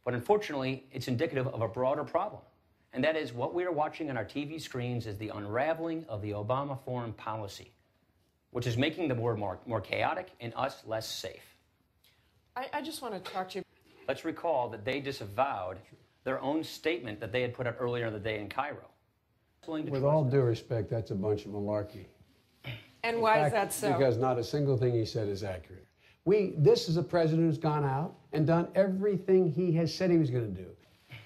But unfortunately, it's indicative of a broader problem. And that is what we are watching on our TV screens is the unraveling of the Obama foreign policy, which is making the world more chaotic and us less safe. I just want to talk to you. Let's recall that they disavowed their own statement that they had put out earlier in the day in Cairo. With all due respect, that's a bunch of malarkey. And why is that so? Because not a single thing he said is accurate. This is a president who's gone out and done everything he has said he was going to do.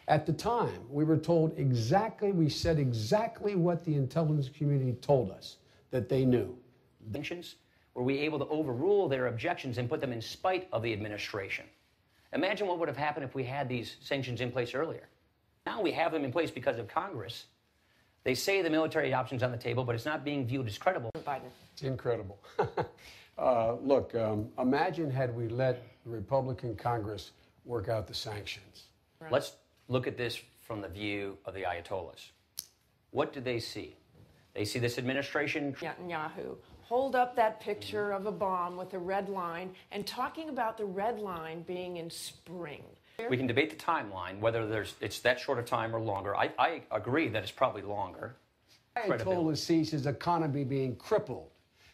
At the time, we were told exactly, we said exactly what the intelligence community told us that they knew. Sanctions, were we able to overrule their objections and put them in spite of the administration? Imagine what would have happened if we had these sanctions in place earlier. Now we have them in place because of Congress. They say the military option's on the table, but it's not being viewed as credible. Biden. It's incredible. Look, imagine had we let the Republican Congress work out the sanctions. Right. Let's look at this from the view of the Ayatollahs. What do they see? They see this administration. Netanyahu hold up that picture of a bomb with a red line and talking about the red line being in spring. We can debate the timeline, whether it's that short of time or longer. I agree that it's probably longer. The Ayatollah sees his economy being crippled.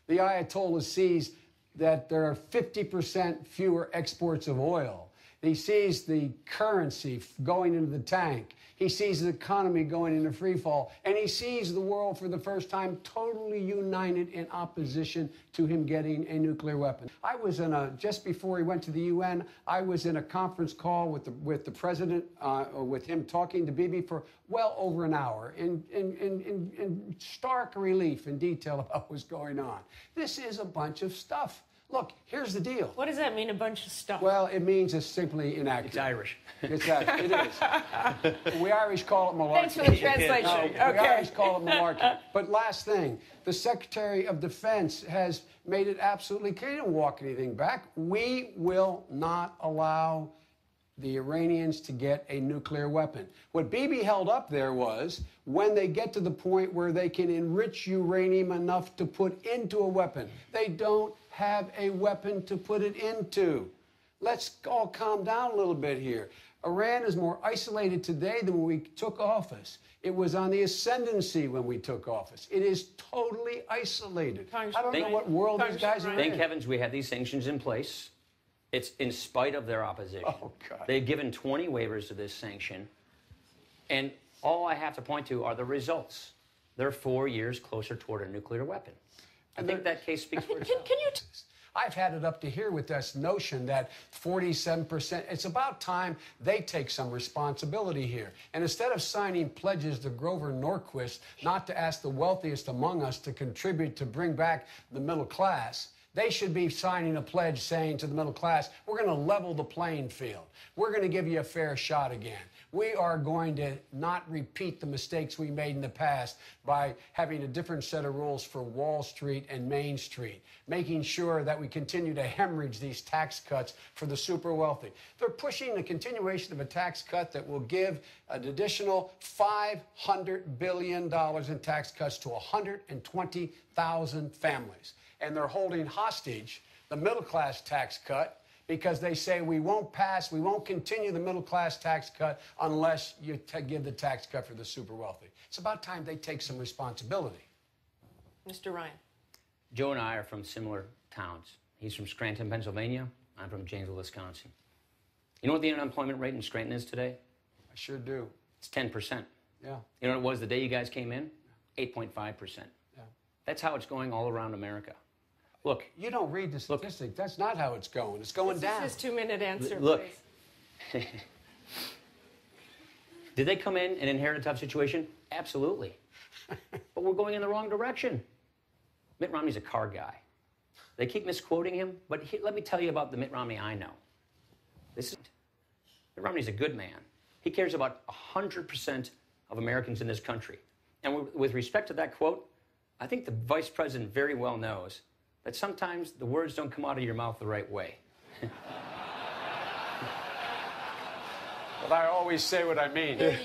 The Ayatollah sees that there are 50% fewer exports of oil. He sees the currency going into the tank. He sees the economy going into free fall. And he sees the world for the first time totally united in opposition to him getting a nuclear weapon. I was just before he went to the UN, I was in a conference call with the president, with him talking to Bibi for well over an hour in stark relief and detail about what was going on. This is a bunch of stuff. Look, here's the deal. What does that mean, a bunch of stuff? Well, it means it's simply inaccurate. It's Irish. It is. We Irish call it malarkey. Thanks for the translation. No, okay. We Irish call it malarkey. But last thing, the Secretary of Defense has made it absolutely clear. He didn't walk anything back. We will not allow the Iranians to get a nuclear weapon. What Bibi held up there was when they get to the point where they can enrich uranium enough to put into a weapon. They don't have a weapon to put it into. Let's all calm down a little bit here. Iran is more isolated today than when we took office. It was on the ascendancy when we took office. It is totally isolated. I don't know what world these guys are in. Thank heavens we have these sanctions in place. It's in spite of their opposition. Oh, God. They've given 20 waivers to this sanction. And all I have to point to are the results. They're 4 years closer toward a nuclear weapon. I think that case speaks for itself. I've had it up to here with this notion that 47%, it's about time they take some responsibility here. And instead of signing pledges to Grover Norquist not to ask the wealthiest among us to contribute to bring back the middle class, they should be signing a pledge saying to the middle class, we're going to level the playing field. We're going to give you a fair shot again. We are going to not repeat the mistakes we made in the past by having a different set of rules for Wall Street and Main Street, making sure that we continue to hemorrhage these tax cuts for the super wealthy. They're pushing the continuation of a tax cut that will give an additional $500 billion in tax cuts to 120,000 families. And they're holding hostage the middle-class tax cut because they say we won't continue the middle-class tax cut unless you give the tax cut for the super wealthy. It's about time they take some responsibility. Mr. Ryan. Joe and I are from similar towns. He's from Scranton, Pennsylvania. I'm from Janesville, Wisconsin. You know what the unemployment rate in Scranton is today? I sure do. It's 10%. Yeah. You know what it was the day you guys came in? 8.5%. Yeah. That's how it's going all around America. Look. You don't read the statistic. That's not how it's going. It's going down. This is his 2-minute answer, Look. please. Did they come in and inherit a tough situation? Absolutely. But we're going in the wrong direction. Mitt Romney's a car guy. They keep misquoting him, but let me tell you about the Mitt Romney I know. Mitt Romney's a good man. He cares about 100% of Americans in this country. And with respect to that quote, I think the vice president very well knows that sometimes the words don't come out of your mouth the right way. But I always say what I mean. And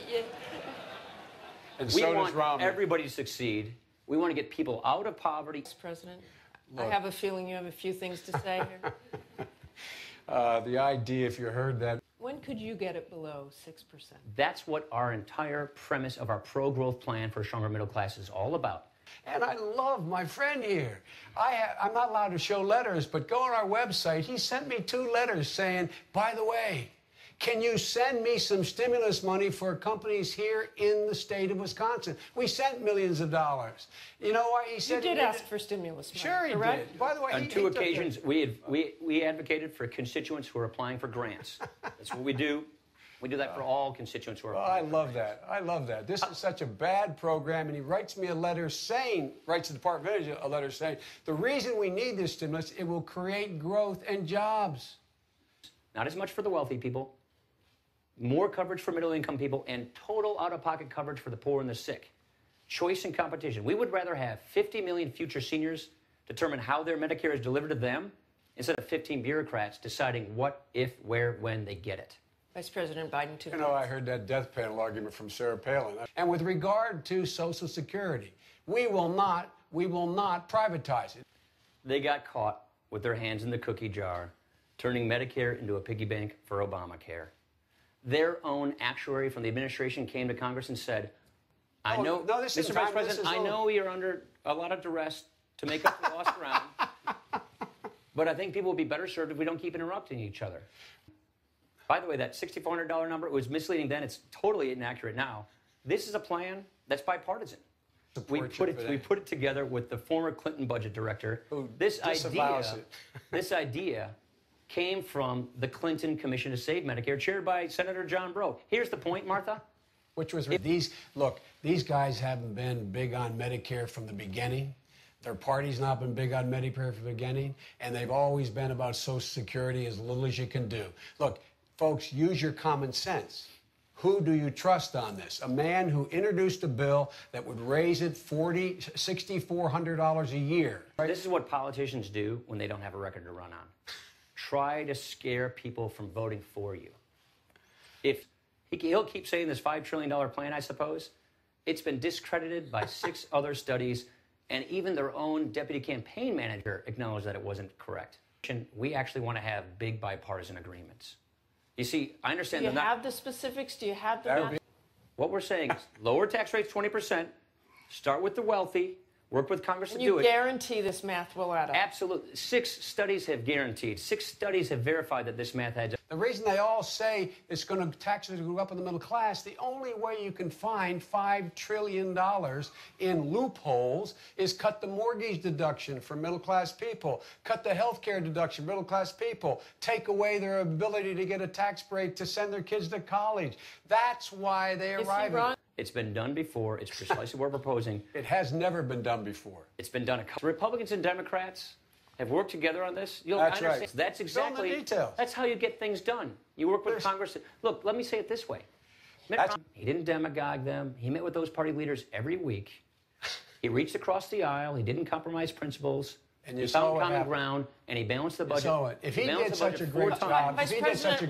We so want does Romney. everybody to succeed. We want to get people out of poverty. Mr. President, Look. I have a feeling you have a few things to say here. The idea, if you heard that. When could could you get it below 6%? That's what our entire premise of our pro-growth plan for a stronger middle class is all about. And I love my friend here. I'm not allowed to show letters, but go on our website. He sent me 2 letters saying, by the way, can you send me some stimulus money for companies here in the state of Wisconsin? We sent millions of dollars. You know why? He said You did ask for stimulus money, Sure he correct? did. By the way, On 2 occasions, we advocated for constituents who are applying for grants. That's what we do. We do that for all constituents who are Oh, applying. I love that. I love that. This is such a bad program, and he writes me a letter saying, writes the Department of Energy a letter saying, the reason we need this stimulus, it will create growth and jobs. Not as much for the wealthy people, more coverage for middle-income people, and total out-of-pocket coverage for the poor and the sick. Choice and competition. We would rather have 50 million future seniors determine how their Medicare is delivered to them instead of 15 bureaucrats deciding what, if, where, when they get it. Vice President Biden, too. You know, I heard that death panel argument from Sarah Palin. And with regard to Social Security, we will not privatize it. They got caught with their hands in the cookie jar, turning Medicare into a piggy bank for Obamacare. Their own actuary from the administration came to Congress and said, I know, Mr. Vice President, I know you're under a lot of duress to make up for lost ground, but I think people will be better served if we don't keep interrupting each other. By the way, that $6,400 number, it was misleading then. It's totally inaccurate now. This is a plan that's bipartisan. We put it together with the former Clinton budget director. This idea came from the Clinton Commission to Save Medicare, chaired by Senator John Breaux. Here's the point, Martha. Which was, these guys haven't been big on Medicare from the beginning. Their party's not been big on Medicare from the beginning, and they've always been about Social Security as little as you can do. Look, folks, use your common sense. Who do you trust on this? A man who introduced a bill that would raise it $6,400 a year. Right? This is what politicians do when they don't have a record to run on. Try to scare people from voting for you. If he'll keep saying this $5 trillion plan, I suppose. It's been discredited by 6 other studies, and even their own deputy campaign manager acknowledged that it wasn't correct. We actually want to have big bipartisan agreements. You see, I understand Do you have the specifics? Do you have the math? What we're saying is lower tax rates 20%, start with the wealthy, work with Congress to do it. You guarantee this math will add up? Absolutely. 6 studies have guaranteed. 6 studies have verified that this math adds up. The reason they all say it's going to taxes go up in the middle class, the only way you can find $5 trillion in loopholes is cut the mortgage deduction for middle class people, cut the health care deduction for middle class people, take away their ability to get a tax break to send their kids to college. That's why they arrive. It's been done before. It's precisely what we're proposing. It has never been done before. It's been done. Republicans and Democrats have worked together on this. That's right. That's exactly. Fill in the details. That's how you get things done. You work with Congress. Look, let me say it this way. He didn't demagogue them. He met with those party leaders every week. He reached across the aisle. He didn't compromise principles. And you he saw found common ground, and he balanced the budget. So if he did such a great job, he balanced the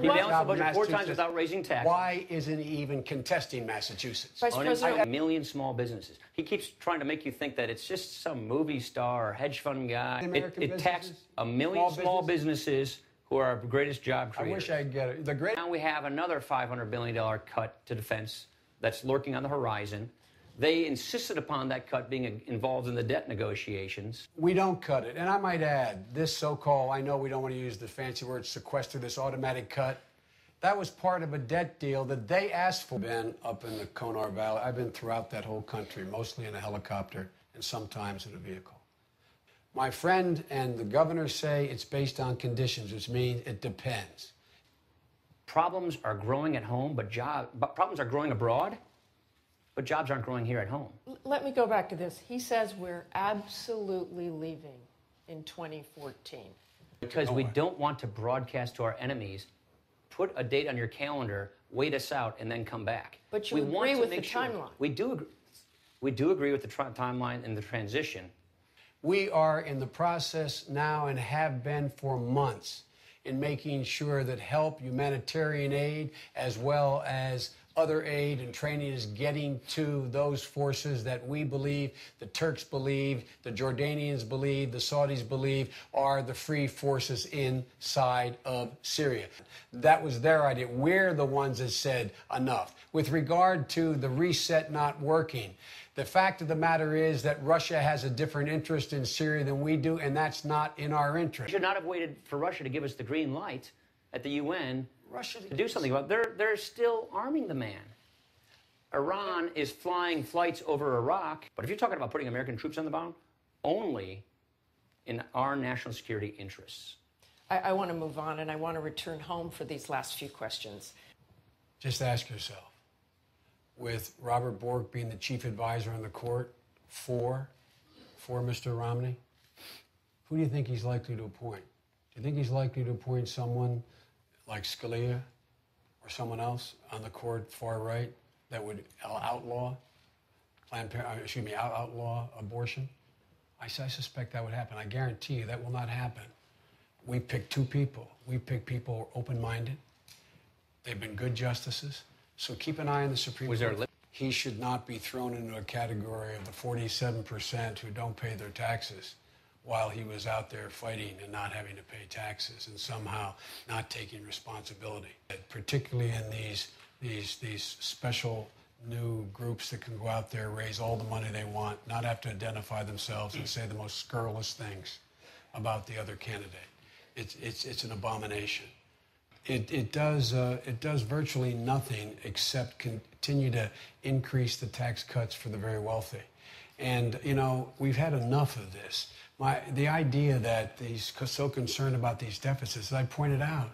budget 4 times without raising taxes. Why isn't he even contesting Massachusetts? Vice President, a million small businesses. He keeps trying to make you think that it's just some movie star or hedge fund guy. It taxed a million small businesses who are our greatest job creators. I wish I could get it. Now we have another $500 billion cut to defense that's lurking on the horizon. They insisted upon that cut being involved in the debt negotiations. We don't cut it. And I might add, this so-called, I know we don't want to use the fancy word sequester, this automatic cut, that was part of a debt deal that they asked for. I've been up in the Konar Valley. I've been throughout that whole country, mostly in a helicopter and sometimes in a vehicle. My friend and the governor say it's based on conditions, which means it depends. Problems are growing at home, but problems are growing abroad. But jobs aren't growing here at home. let me go back to this. He says we're absolutely leaving in 2014. Because we don't want to broadcast to our enemies, put a date on your calendar, wait us out, and then come back. But you agree with the timeline. We do agree with the timeline and the transition. We are in the process now and have been for months in making sure that help, humanitarian aid, as well as other aid and training is getting to those forces that we believe, the Turks believe, the Jordanians believe, the Saudis believe are the free forces inside of Syria. That was their idea. We're the ones that said enough. With regard to the reset not working, the fact of the matter is that Russia has a different interest in Syria than we do, and that's not in our We interest. should not have waited for Russia to give us the green light at the UN Russia to do something about it. They're still arming the man. Iran is flying flights over Iraq, but if you're talking about putting American troops on the ground, only in our national security interests. I want to move on, and I want to return home for these last few questions. Just ask yourself, with Robert Bork being the chief advisor on the court for Mr. Romney, who do you think he's likely to appoint? Do you think he's likely to appoint someone like Scalia or someone else on the court far right that would outlaw outlaw abortion? I suspect that would happen. I guarantee you that will not happen. We picked two people. We picked people open-minded. They've been good justices. So keep an eye on the Supreme Court. He should not be thrown into a category of the 47% who don't pay their taxes while he was out there fighting and not having to pay taxes and somehow not taking responsibility. Particularly in these special new groups that can go out there, raise all the money they want, not have to identify themselves and say the most scurrilous things about the other candidate. It's an abomination. It does virtually nothing except continue to increase the tax cuts for the very wealthy. And, you know, we've had enough of this. The idea that he's so concerned about these deficits, as I pointed out,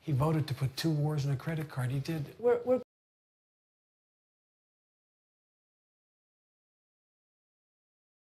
he voted to put 2 wars in a credit card. He did. We're